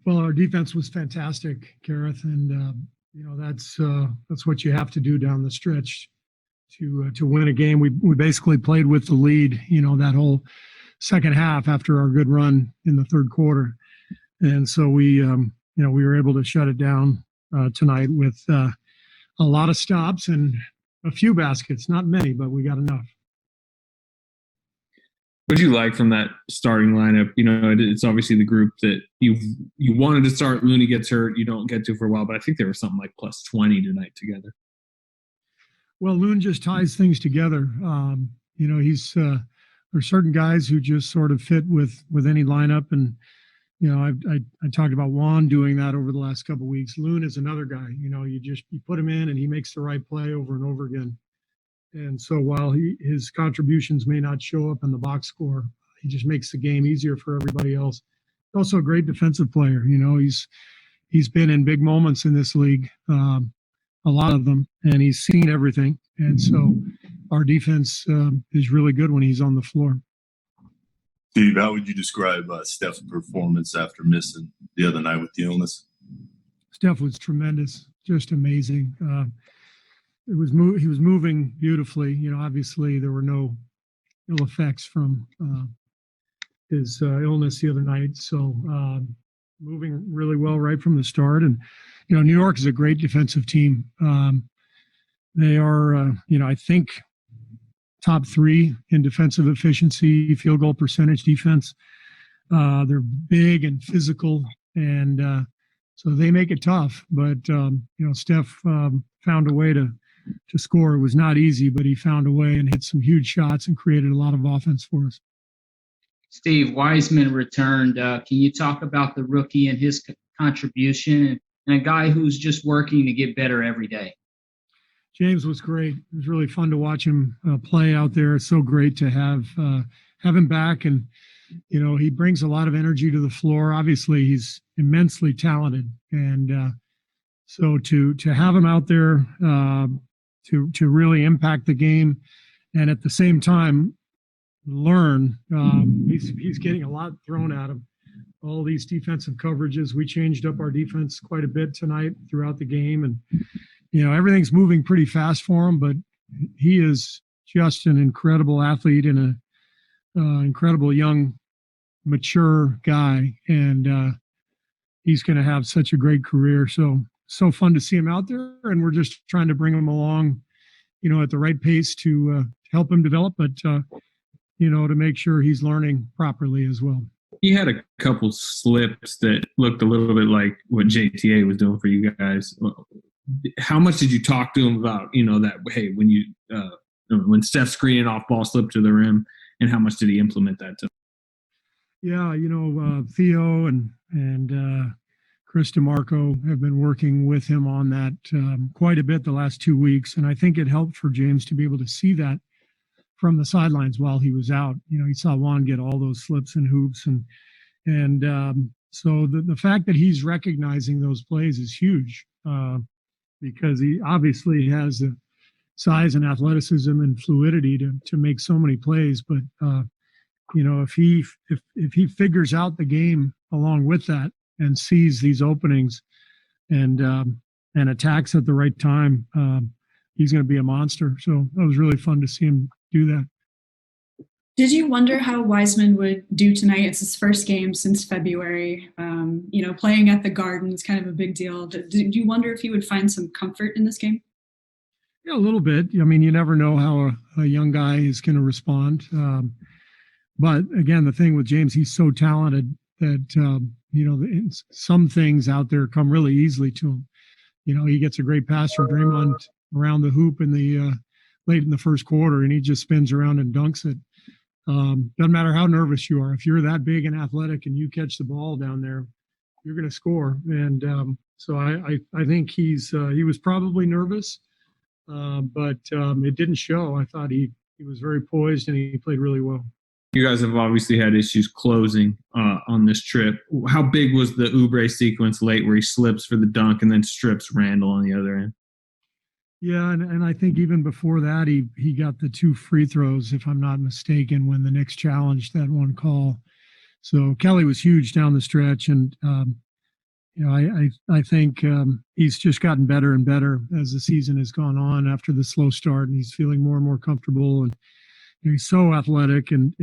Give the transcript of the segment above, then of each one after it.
Well, our defense was fantastic, Gareth, and that's what you have to do down the stretch to win a game. We basically played with the lead, that whole second half after our good run in the third quarter, and so we were able to shut it down tonight with a lot of stops and a few baskets, not many, but we got enough. What do you like from that starting lineup? It's obviously the group that you wanted to start. Looney gets hurt, you don't get to for a while, but I think they were something like plus 20 tonight together. Well, Loon just ties things together. He's there's certain guys who just sort of fit with any lineup, and I talked about Juan doing that over the last couple of weeks. Loon is another guy. You put him in and he makes the right play over and over again. And so while his contributions may not show up in the box score, he just makes the game easier for everybody else. Also a great defensive player. He's been in big moments in this league, a lot of them, and he's seen everything. And so our defense is really good when he's on the floor. Steve, how would you describe Steph's performance after missing the other night with the illness? Steph was tremendous, just amazing. He was moving beautifully. Obviously there were no ill effects from his illness the other night. So moving really well right from the start. And New York is a great defensive team. They are, I think, top 3 in defensive efficiency, field goal percentage, defense. They're big and physical, and so they make it tough. But Steph found a way to score. It was not easy, but he found a way and hit some huge shots and created a lot of offense for us. Steve, Wiseman returned. Can you talk about the rookie and his contribution, and a guy who's just working to get better every day? James was great. It was really fun to watch him play out there. It's so great to have him back, and he brings a lot of energy to the floor. Obviously, he's immensely talented, and so to have him out there to really impact the game, and at the same time learn. He's getting a lot thrown at him. All these defensive coverages. We changed up our defense quite a bit tonight throughout the game, and everything's moving pretty fast for him. But he is just an incredible athlete and an incredible young, mature guy, and he's going to have such a great career. So fun to see him out there, and we're just trying to bring him along, at the right pace to help him develop, but to make sure he's learning properly as well. He had a couple slips that looked a little bit like what JTA was doing for you guys. How much did you talk to him about, that, hey, when Steph's screening off ball slipped to the rim, and how much did he implement that to? Yeah, Theo and Chris DeMarco have been working with him on that quite a bit the last 2 weeks. And I think it helped for James to be able to see that from the sidelines while he was out. He saw Juan get all those slips and hoops. And so the fact that he's recognizing those plays is huge because he obviously has the size and athleticism and fluidity to make so many plays. But, if he figures out the game along with that, and sees these openings and attacks at the right time, he's going to be a monster. So that was really fun to see him do that. Did you wonder how Wiseman would do tonight? It's his first game since February. Playing at the Garden is kind of a big deal. Did you wonder if he would find some comfort in this game? Yeah, a little bit. I mean, you never know how a young guy is going to respond. But again, the thing with James, he's so talented that, some things out there come really easily to him. He gets a great pass from Draymond around the hoop in the late in the first quarter, and he just spins around and dunks it. Doesn't matter how nervous you are. If you're that big and athletic and you catch the ball down there, you're going to score. And so I think he was probably nervous, but it didn't show. I thought he was very poised and he played really well. You guys have obviously had issues closing on this trip. How big was the Oubre sequence late where he slips for the dunk and then strips Randall on the other end? Yeah, and I think even before that, he got the 2 free throws, if I'm not mistaken, when the Knicks challenged that one call. So Kelly was huge down the stretch, and I think he's just gotten better and better as the season has gone on after the slow start, and he's feeling more and more comfortable. And he's so athletic, and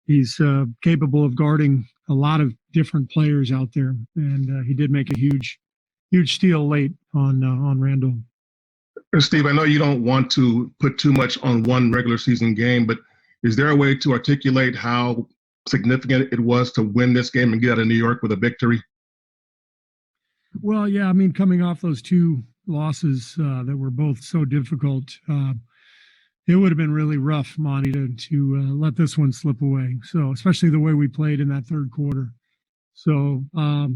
he's capable of guarding a lot of different players out there. And he did make a huge steal late on Randall. Steve, I know you don't want to put too much on one regular season game, but is there a way to articulate how significant it was to win this game and get out of New York with a victory? Well, yeah, I mean, coming off those two losses that were both so difficult, it would have been really rough, Monty, to let this one slip away. So, especially the way we played in that third quarter. So, a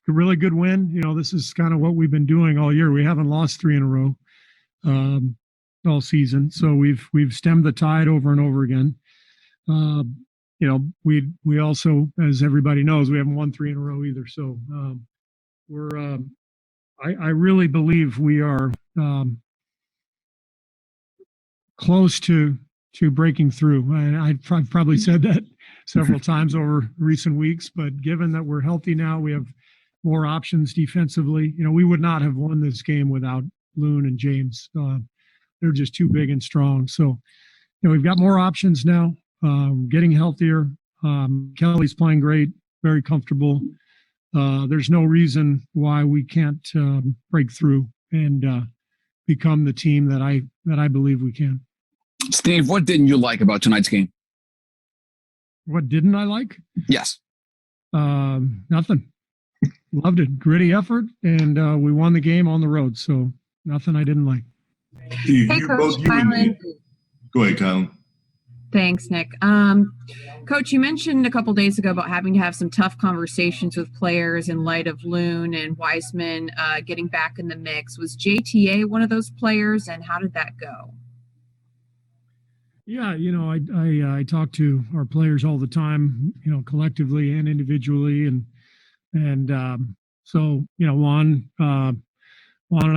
really good win. This is kind of what we've been doing all year. We haven't lost 3 in a row all season, so we've stemmed the tide over and over again. We also, as everybody knows, we haven't won 3 in a row either. So I really believe we are close to breaking through. And I've probably said that several times over recent weeks, but given that we're healthy now, we have more options defensively. We would not have won this game without Loon and James. They're just too big and strong. So, we've got more options now, getting healthier. Kelly's playing great, very comfortable. There's no reason why we can't break through and become the team that I believe we can. Steve, what didn't you like about tonight's game? What didn't I like? Yes. Nothing. Loved it. Gritty effort, and we won the game on the road. So nothing I didn't like. Steve, Hey, Coach Kylan. Go ahead, Kylan. Thanks, Nick. Coach, you mentioned a couple days ago about having to have some tough conversations with players in light of Loon and Wiseman getting back in the mix. Was JTA one of those players, and how did that go? Yeah, I talk to our players all the time, collectively and individually, and so Juan and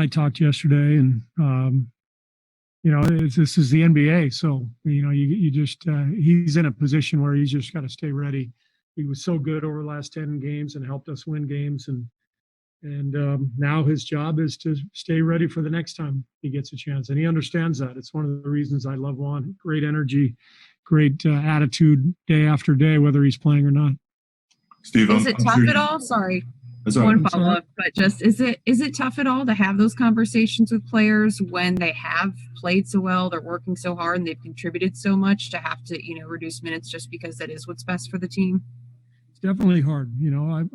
I talked yesterday, and this is the NBA, so you just he's in a position where he's just got to stay ready. He was so good over the last 10 games and helped us win games, and now his job is to stay ready for the next time he gets a chance, and he understands that. It's one of the reasons I love Juan. Great energy, great attitude day after day, whether he's playing or not. Steve, is it tough at all? Sorry. One follow-up, but just is it tough at all to have those conversations with players when they have played so well, they're working so hard, and they've contributed so much, to have to reduce minutes just because that is what's best for the team? It's definitely hard.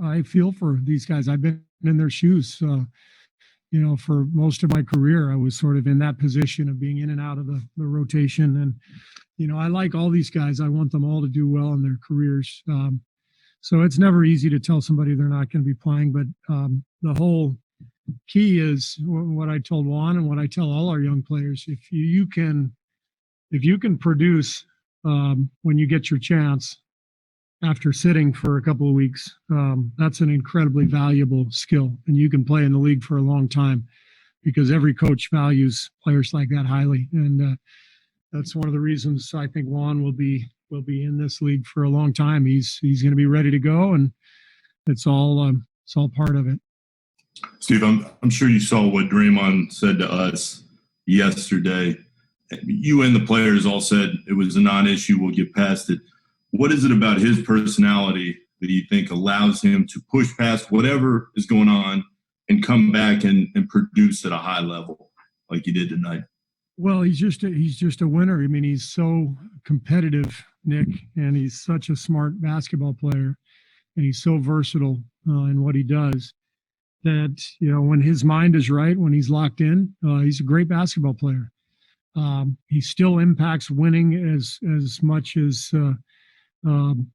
I feel for these guys. I've been in their shoes. For most of my career, I was sort of in that position of being in and out of the rotation, and I like all these guys. I want them all to do well in their careers. So it's never easy to tell somebody they're not going to be playing, but the whole key is what I told Juan and what I tell all our young players. If you can produce when you get your chance after sitting for a couple of weeks, that's an incredibly valuable skill, and you can play in the league for a long time because every coach values players like that highly, and that's one of the reasons I think Juan will be in this league for a long time. He's going to be ready to go, and it's all part of it. Steve, I'm sure you saw what Draymond said to us yesterday. You and the players all said it was a non-issue. We'll get past it. What is it about his personality that you think allows him to push past whatever is going on and come back and produce at a high level like he did tonight? Well, he's just a winner. I mean, he's so competitive, Nick, and he's such a smart basketball player, and he's so versatile in what he does that, when his mind is right, when he's locked in, he's a great basketball player. He still impacts winning as much as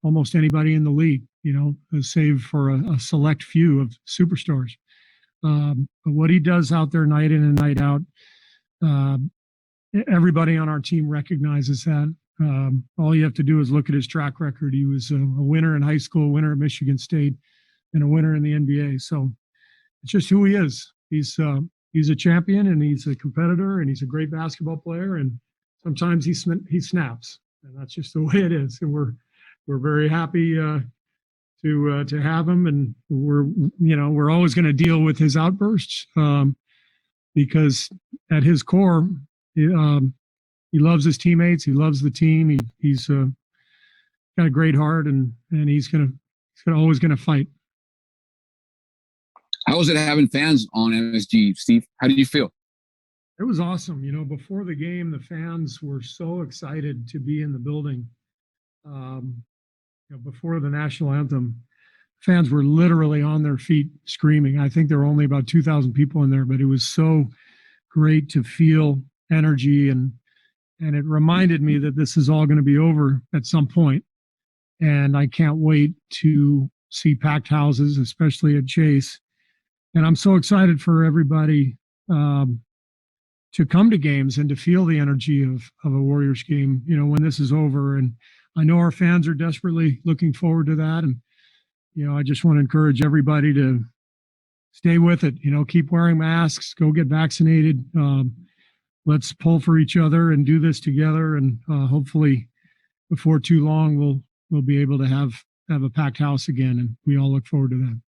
almost anybody in the league, save for a select few of superstars. But what he does out there night in and night out, everybody on our team recognizes that. All you have to do is look at his track record. He was a winner in high school, a winner at Michigan State, and a winner in the NBA. So it's just who he is. He's a champion, and he's a competitor, and he's a great basketball player. And sometimes he snaps, and that's just the way it is. And we're very happy to have him, and we're always going to deal with his outbursts because at his core, he loves his teammates, he loves the team, he's got a great heart, and he's always gonna fight. How was it having fans on MSG, Steve? How did you feel? It was awesome. Before the game, the fans were so excited to be in the building. Before the national anthem, fans were literally on their feet screaming. I think there were only about 2,000 people in there, but it was so great to feel energy, and it reminded me that this is all going to be over at some point. And I can't wait to see packed houses, especially at Chase. And I'm so excited for everybody to come to games and to feel the energy of a Warriors game, when this is over. And I know our fans are desperately looking forward to that. And, I just want to encourage everybody to stay with it, keep wearing masks, go get vaccinated. Let's pull for each other and do this together. And hopefully before too long, we'll be able to have a packed house again. And we all look forward to that.